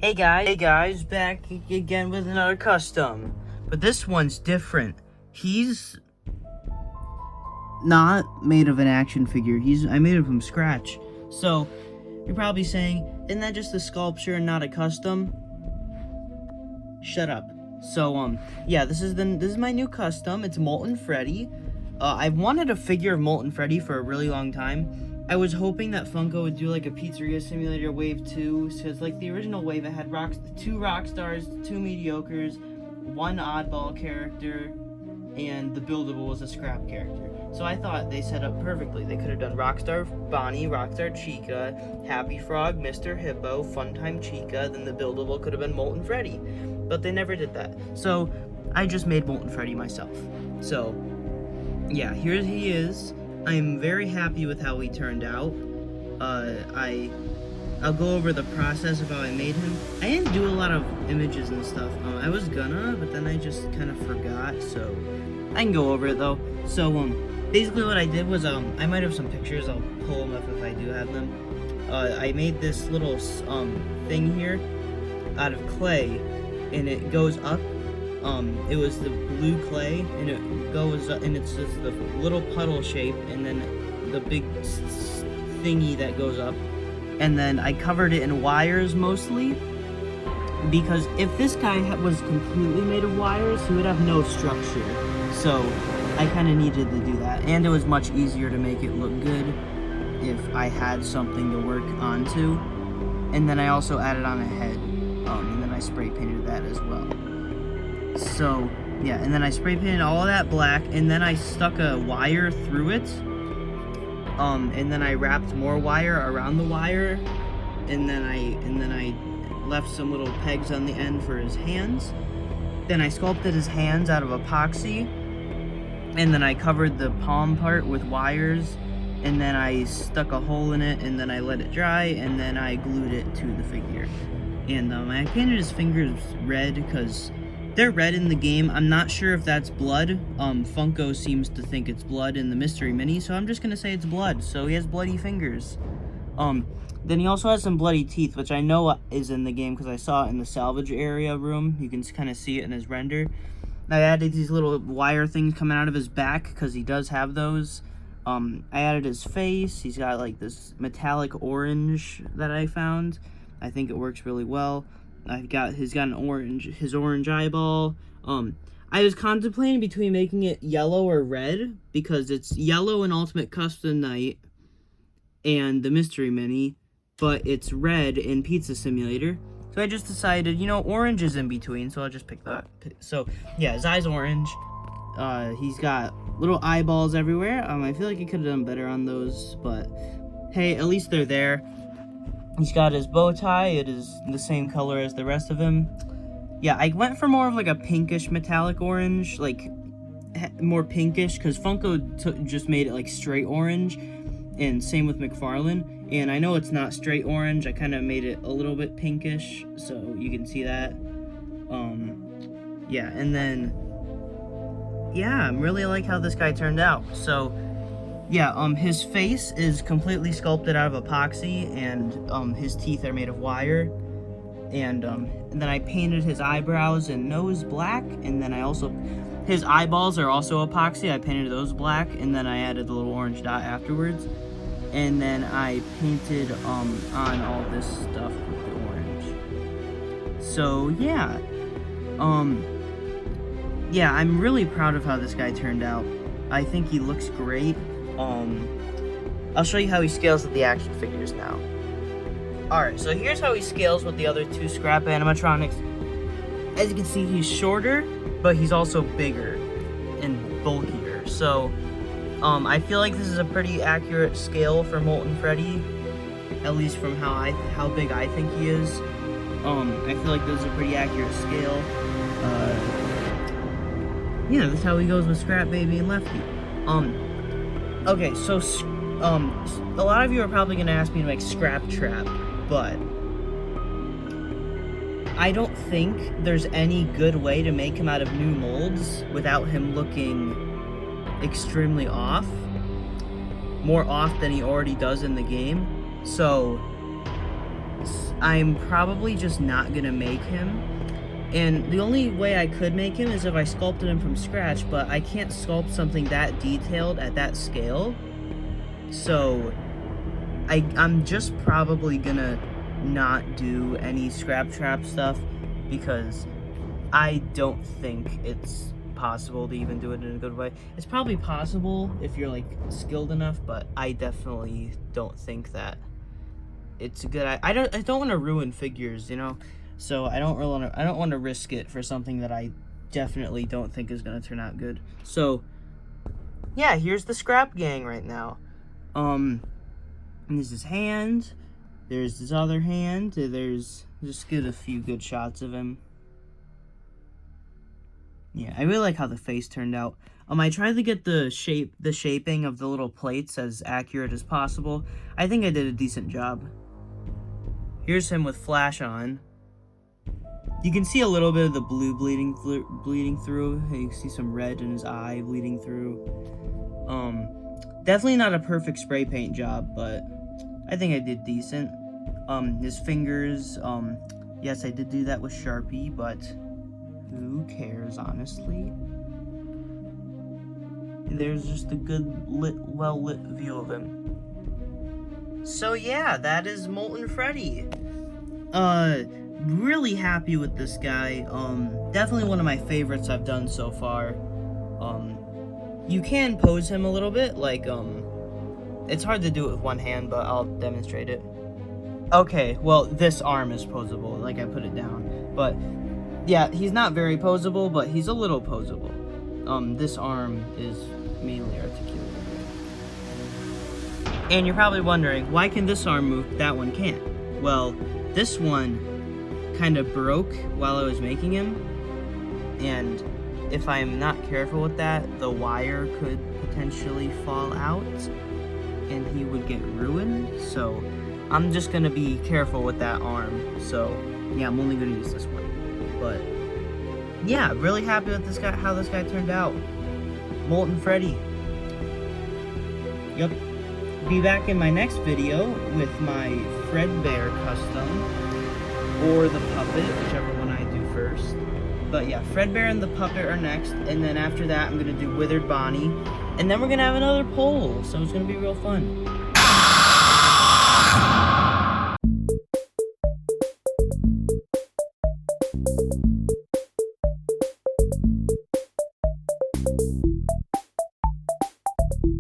Hey guys, back again with another custom. But this one's different. He's not made of an action figure. I made it from scratch. So, you're probably saying, isn't that just a sculpture and not a custom? Shut up. So, yeah, this is my new custom. It's Molten Freddy. I've wanted a figure of Molten Freddy for a really long time. I was hoping that Funko would do like a Pizzeria Simulator Wave 2, because like the original wave, it had 2 rock stars, 2 mediocres, 1 oddball character, and the buildable was a scrap character. So I thought they set up perfectly. They could have done Rockstar Bonnie, Rockstar Chica, Happy Frog, Mr. Hippo, Funtime Chica, then the buildable could have been Molten Freddy. But they never did that. So I just made Molten Freddy myself. So yeah, here he is. I'm very happy with how he turned out. I'll go over the process of how I made him. I didn't do a lot of images and stuff. I was gonna, but then I just kind of forgot, so I can go over it though. So basically what I did was I might have some pictures. I'll pull them up if I do have them. I made this little thing here out of clay, and it goes up. It was the blue clay, and it goes up, and it's just the little puddle shape, and then the big thingy that goes up. And then I covered it in wires mostly, because if this guy was completely made of wires, he would have no structure. So I kind of needed to do that, and it was much easier to make it look good if I had something to work onto. And then I also added on a head, and then I spray painted that as well. So yeah, and then I spray painted all of that black, and then I stuck a wire through it, and then I wrapped more wire around the wire, and then I left some little pegs on the end for his hands. Then I sculpted his hands out of epoxy, and then I covered the palm part with wires, and then I stuck a hole in it, and then I let it dry, and then I glued it to the figure. And I painted his fingers red because they're red in the game. I'm not sure if that's blood. Funko seems to think it's blood in the mystery mini, so I'm just gonna say it's blood. So he has bloody fingers. Then he also has some bloody teeth, which I know is in the game because I saw it in the salvage area room. You can kind of see it in his render. I added these little wire things coming out of his back because he does have those. I added his face. He's got like this metallic orange that I found. I think it works really well. He's got his orange eyeball. I was contemplating between making it yellow or red, because it's yellow in Ultimate Custom Night and the Mystery Mini, but it's red in Pizza Simulator. So I just decided, orange is in between, so I'll just pick that. So yeah, his eye's orange. He's got little eyeballs everywhere. I feel like he could have done better on those, but hey, at least they're there. He's got his bow tie. It is the same color as the rest of him. Yeah, I went for more of like a pinkish metallic orange, like more pinkish, because Funko just made it like straight orange, and same with McFarlane. And I know it's not straight orange. I kind of made it a little bit pinkish, so you can see that. Yeah, and then yeah, I really like how this guy turned out. So yeah, his face is completely sculpted out of epoxy, and his teeth are made of wire, and then I painted his eyebrows and nose black, and then his eyeballs are also epoxy. I painted those black, and then I added the little orange dot afterwards, and then I painted on all this stuff with the orange. So yeah, yeah, I'm really proud of how this guy turned out. I think he looks great. I'll show you how he scales with the action figures now. Alright, so here's how he scales with the other 2 scrap animatronics. As you can see, he's shorter, but he's also bigger and bulkier. So, I feel like this is a pretty accurate scale for Molten Freddy, at least from how big I think he is. I feel like this is a pretty accurate scale. Yeah, that's how he goes with Scrap Baby and Lefty. Okay, so, a lot of you are probably going to ask me to make Scrap Trap, but I don't think there's any good way to make him out of new molds without him looking extremely off. More off than he already does in the game. So, I'm probably just not gonna make him. And the only way I could make him is if I sculpted him from scratch, but I can't sculpt something that detailed at that scale. So I'm just probably gonna not do any scrap trap stuff because I don't think it's possible to even do it in a good way. It's probably possible if you're like skilled enough, but I definitely don't think that it's a good. I don't want to ruin figures, you know. So I don't want to risk it for something that I definitely don't think is gonna turn out good. So yeah, here's the scrap gang right now. And there's his hand. There's his other hand. There's just get a few good shots of him. Yeah, I really like how the face turned out. I tried to get the shaping of the little plates as accurate as possible. I think I did a decent job. Here's him with flash on. You can see a little bit of the blue bleeding through. You can see some red in his eye bleeding through. Definitely not a perfect spray paint job, but I think I did decent. His fingers, yes, I did do that with Sharpie, but who cares, honestly? There's just a good, well-lit view of him. So yeah, that is Molten Freddy. Really happy with this guy. Definitely one of my favorites I've done so far. You can pose him a little bit, like, it's hard to do it with one hand, but I'll demonstrate it. Okay, well, this arm is posable, like I put it down. But, yeah, he's not very posable, but he's a little posable. This arm is mainly articulated. And you're probably wondering, why can this arm move, that one can't? Well, this one kind of broke while I was making him, and if I'm not careful with that, the wire could potentially fall out and he would get ruined. So I'm just gonna be careful with that arm. So yeah, I'm only gonna use this one. But yeah, really happy with this guy, how this guy turned out. Molten Freddy. Yep. Be back in my next video with my Fredbear custom, or the puppet, whichever one I do first. But yeah, Fredbear and the puppet are next, and then after that I'm gonna do Withered Bonnie, and then we're gonna have another poll, so it's gonna be real fun.